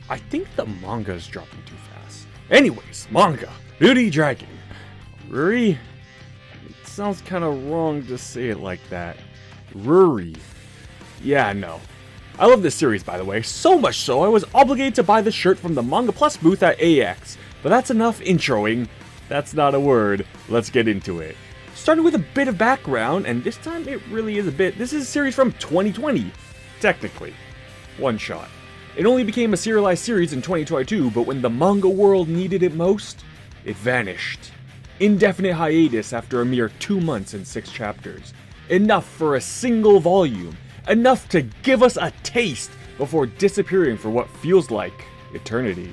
I think the manga is dropping too fast. Anyways, manga. Beauty Dragon. Ruri? It sounds kind of wrong to say it like that. Ruri. Yeah, no. I love this series, by the way, so much so I was obligated to buy the shirt from the Manga Plus booth at AX. But that's enough introing. That's not a word. Let's get into it. Starting with a bit of background, and this time it really is a bit. This is a series from 2020. Technically. One shot. It only became a serialized series in 2022, but when the manga world needed it most, it vanished. Indefinite hiatus after a mere 2 months and 6 chapters. Enough for a single volume. Enough to give us a taste before disappearing for what feels like eternity.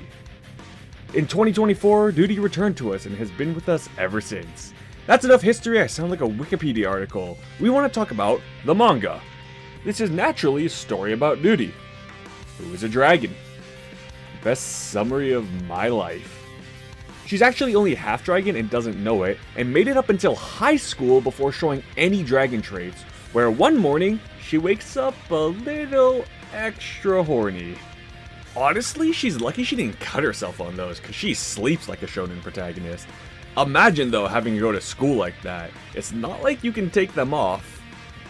In 2024, Duty returned to us and has been with us ever since. That's enough history. I sound like a Wikipedia article. We want to talk about the manga. This is naturally a story about Duty, who is a dragon. Best summary of my life. She's actually only half dragon and doesn't know it, and made it up until high school before showing any dragon traits, where one morning, she wakes up a little extra horny. Honestly, she's lucky she didn't cut herself on those, cause she sleeps like a shonen protagonist. Imagine though having to go to school like that. It's not like you can take them off.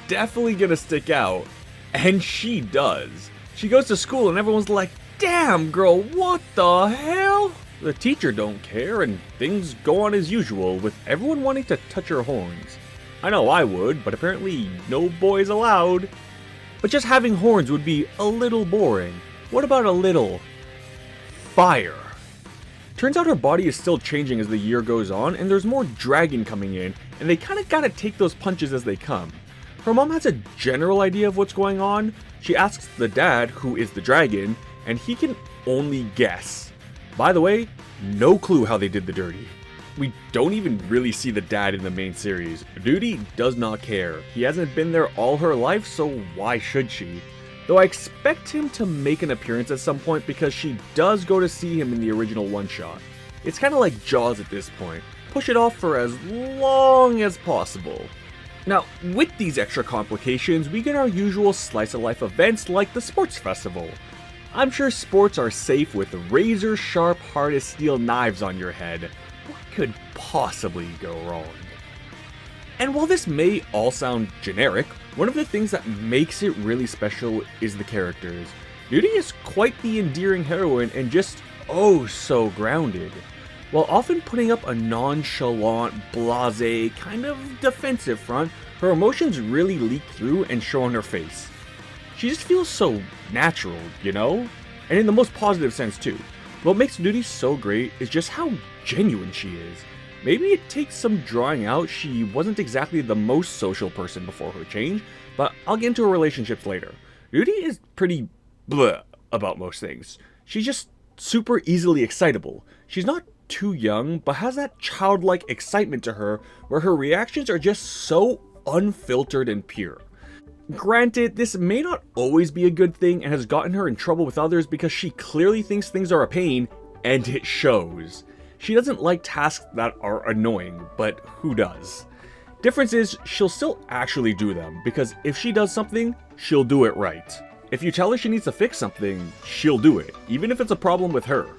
Definitely gonna stick out. And she does. She goes to school and everyone's like, damn girl, what the hell? The teacher don't care and things go on as usual with everyone wanting to touch her horns. I know I would, but apparently no boys allowed. But just having horns would be a little boring. What about a little fire? Turns out her body is still changing as the year goes on, and there's more dragon coming in, and they kinda gotta take those punches as they come. Her mom has a general idea of what's going on. She asks the dad, who is the dragon, and he can only guess. By the way, no clue how they did the dirty. We don't even really see the dad in the main series. Duty does not care. He hasn't been there all her life, so why should she? Though I expect him to make an appearance at some point because she does go to see him in the original one-shot. It's kinda like Jaws at this point. Push it off for as long as possible. Now, with these extra complications, we get our usual slice-of-life events like the sports festival. I'm sure sports are safe with razor-sharp, hard-as-steel knives on your head. What could possibly go wrong? And while this may all sound generic, one of the things that makes it really special is the characters. Duty is quite the endearing heroine and just oh so grounded. While often putting up a nonchalant, blasé, kind of defensive front, her emotions really leak through and show on her face. She just feels so natural, you know? And in the most positive sense too. What makes Duty so great is just how genuine she is. Maybe it takes some drawing out. She wasn't exactly the most social person before her change, but I'll get into her relationships later. Duty is pretty bleh about most things. She's just super easily excitable. She's not too young, but has that childlike excitement to her where her reactions are just so unfiltered and pure. Granted, this may not always be a good thing and has gotten her in trouble with others because she clearly thinks things are a pain, and it shows. She doesn't like tasks that are annoying, but who does? Difference is, she'll still actually do them, because if she does something, she'll do it right. If you tell her she needs to fix something, she'll do it, even if it's a problem with her.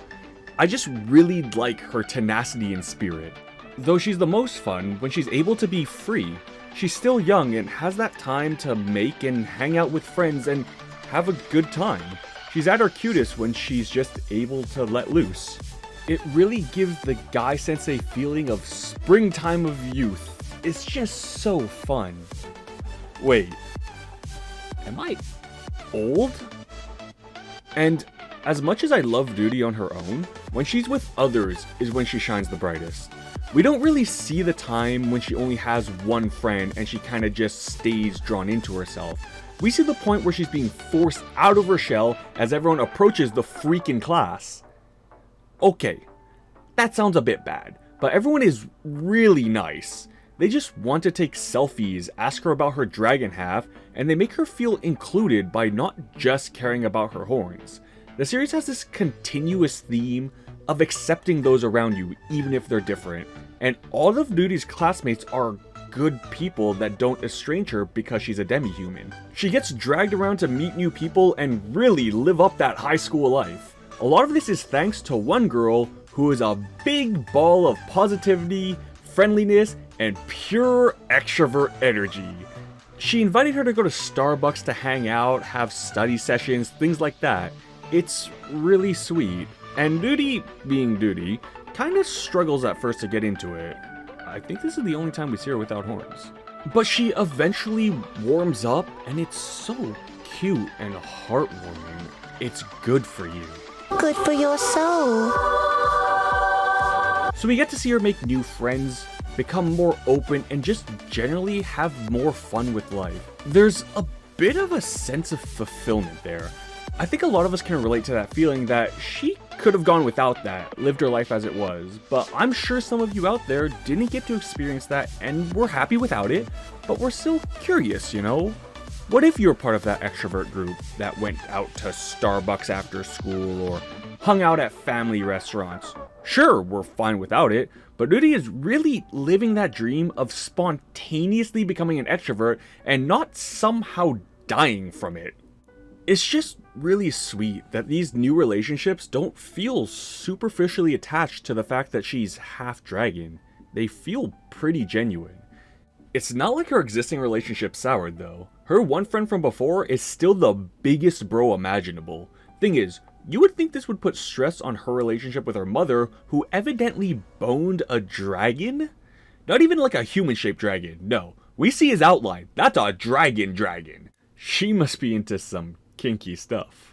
I just really like her tenacity and spirit. Though she's the most fun when she's able to be free, she's still young and has that time to make and hang out with friends and have a good time. She's at her cutest when she's just able to let loose. It really gives the Guy Sensei feeling of springtime of youth. It's just so fun. Wait, am I old? And as much as I love Duty on her own, when she's with others is when she shines the brightest. We don't really see the time when she only has one friend and she kinda just stays drawn into herself. We see the point where she's being forced out of her shell as everyone approaches the freaking class. Okay, that sounds a bit bad, but everyone is really nice. They just want to take selfies, ask her about her dragon half, and they make her feel included by not just caring about her horns. The series has this continuous theme of accepting those around you even if they're different, and all of Duty's classmates are good people that don't estrange her because she's a demi-human. She gets dragged around to meet new people and really live up that high school life. A lot of this is thanks to one girl who is a big ball of positivity, friendliness, and pure extrovert energy. She invited her to go to Starbucks to hang out, have study sessions, things like that. It's really sweet. And Duty, being Duty, kinda struggles at first to get into it. I think this is the only time we see her without horns. But she eventually warms up, and it's so cute and heartwarming. It's good for you. Good for your soul. So we get to see her make new friends, become more open, and just generally have more fun with life. There's a bit of a sense of fulfillment there. I think a lot of us can relate to that feeling that she could have gone without that, lived her life as it was, but I'm sure some of you out there didn't get to experience that and were happy without it, but we're still curious, you know? What if you're part of that extrovert group that went out to Starbucks after school or hung out at family restaurants? Sure, we're fine without it, but Ruri is really living that dream of spontaneously becoming an extrovert and not somehow dying from it. It's just really sweet that these new relationships don't feel superficially attached to the fact that she's half dragon. They feel pretty genuine. It's not like her existing relationship soured though. Her one friend from before is still the biggest bro imaginable. Thing is, you would think this would put stress on her relationship with her mother, who evidently boned a dragon? Not even like a human-shaped dragon, no. We see his outline, that's a dragon. She must be into some kinky stuff.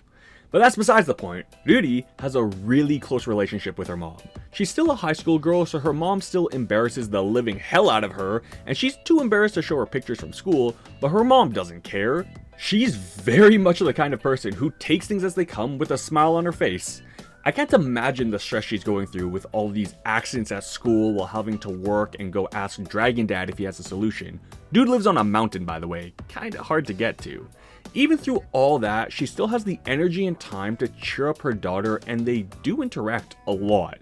But that's besides the point. Ruri has a really close relationship with her mom. She's still a high school girl, so her mom still embarrasses the living hell out of her, and she's too embarrassed to show her pictures from school, but her mom doesn't care. She's very much the kind of person who takes things as they come with a smile on her face. I can't imagine the stress she's going through with all these accidents at school while having to work and go ask Dragon Dad if he has a solution. Dude lives on a mountain, by the way, kinda hard to get to. Even through all that, she still has the energy and time to cheer up her daughter, and they do interact a lot.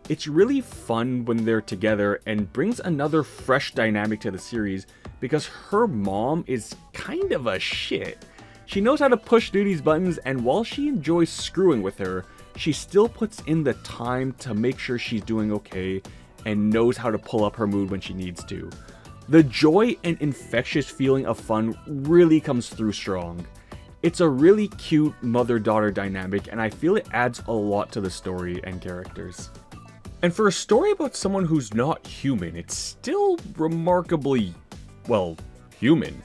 It's really fun when they're together and brings another fresh dynamic to the series because her mom is kind of a shit. She knows how to push Duty's buttons, and while she enjoys screwing with her, she still puts in the time to make sure she's doing okay and knows how to pull up her mood when she needs to. The joy and infectious feeling of fun really comes through strong. It's a really cute mother-daughter dynamic, and I feel it adds a lot to the story and characters. And for a story about someone who's not human, it's still remarkably, well, human.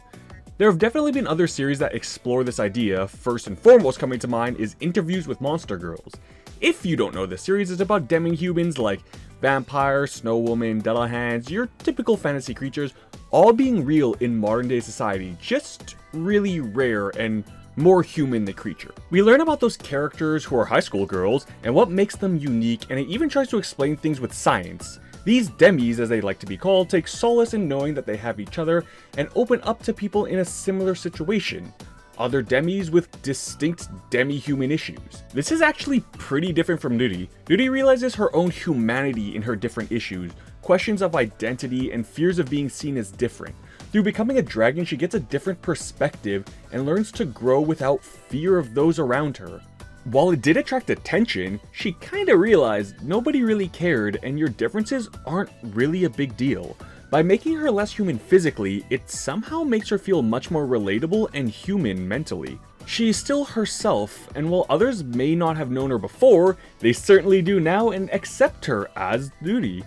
There have definitely been other series that explore this idea. First and foremost coming to mind is Interviews with Monster Girls. If you don't know, this series is about demi-humans like vampires, snow woman, Delahans, your typical fantasy creatures, all being real in modern day society, just really rare and more human than creature. We learn about those characters who are high school girls and what makes them unique, and it even tries to explain things with science. These demis, as they like to be called, take solace in knowing that they have each other and open up to people in a similar situation. Other demis with distinct demi-human issues. This is actually pretty different from Ruri. Ruri realizes her own humanity in her different issues, questions of identity, and fears of being seen as different. Through becoming a dragon, she gets a different perspective and learns to grow without fear of those around her. While it did attract attention, she kinda realized nobody really cared and your differences aren't really a big deal. By making her less human physically, it somehow makes her feel much more relatable and human mentally. She is still herself, and while others may not have known her before, they certainly do now and accept her as Ruri.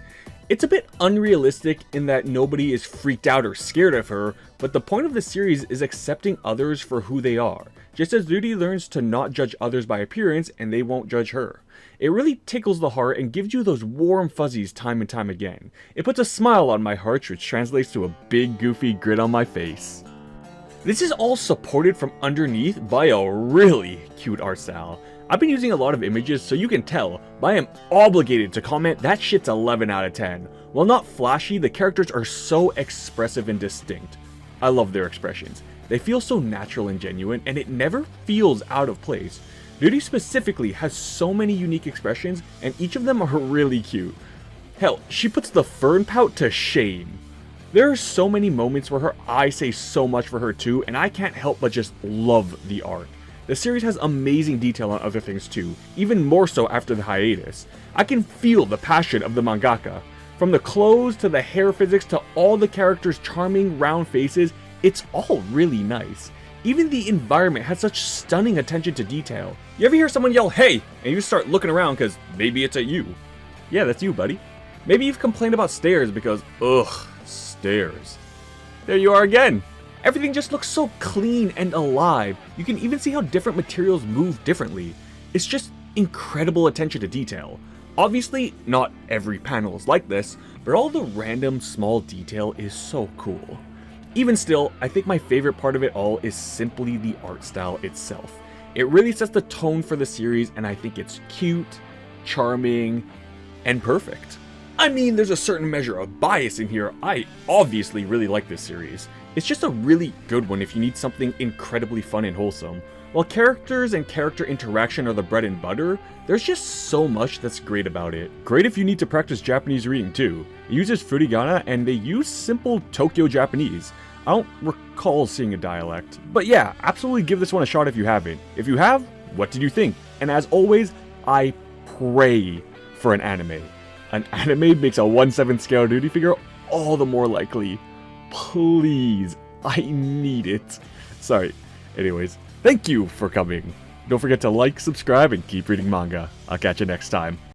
It's a bit unrealistic in that nobody is freaked out or scared of her, but the point of the series is accepting others for who they are, just as Ruri learns to not judge others by appearance and they won't judge her. It really tickles the heart and gives you those warm fuzzies time and time again. It puts a smile on my heart, which translates to a big goofy grin on my face. This is all supported from underneath by a really cute art style. I've been using a lot of images so you can tell, but I am obligated to comment that shit's 11 out of 10. While not flashy, the characters are so expressive and distinct. I love their expressions. They feel so natural and genuine, and it never feels out of place. Ruri specifically has so many unique expressions, and each of them are really cute. Hell, she puts the fern pout to shame. There are so many moments where her eyes say so much for her too, and I can't help but just love the art. The series has amazing detail on other things too, even more so after the hiatus. I can feel the passion of the mangaka. From the clothes to the hair physics to all the characters' charming round faces, it's all really nice. Even the environment has such stunning attention to detail. You ever hear someone yell, "Hey," and you just start looking around because maybe it's at you? Yeah, that's you, buddy. Maybe you've complained about stairs because, ugh, stairs. There you are again. Everything just looks so clean and alive. You can even see how different materials move differently. It's just incredible attention to detail. Obviously, not every panel is like this, but all the random small detail is so cool. Even still, I think my favorite part of it all is simply the art style itself. It really sets the tone for the series, and I think it's cute, charming, and perfect. I mean, there's a certain measure of bias in here. I obviously really like this series. It's just a really good one if you need something incredibly fun and wholesome. While characters and character interaction are the bread and butter, there's just so much that's great about it. Great if you need to practice Japanese reading too. It uses furigana and they use simple Tokyo Japanese. I don't recall seeing a dialect. But yeah, absolutely give this one a shot if you haven't. If you have, what did you think? And as always, I pray for an anime. An anime makes a 1/7 scale duty figure all the more likely. Please, I need it. Sorry. Anyways, thank you for coming. Don't forget to like, subscribe, and keep reading manga. I'll catch you next time.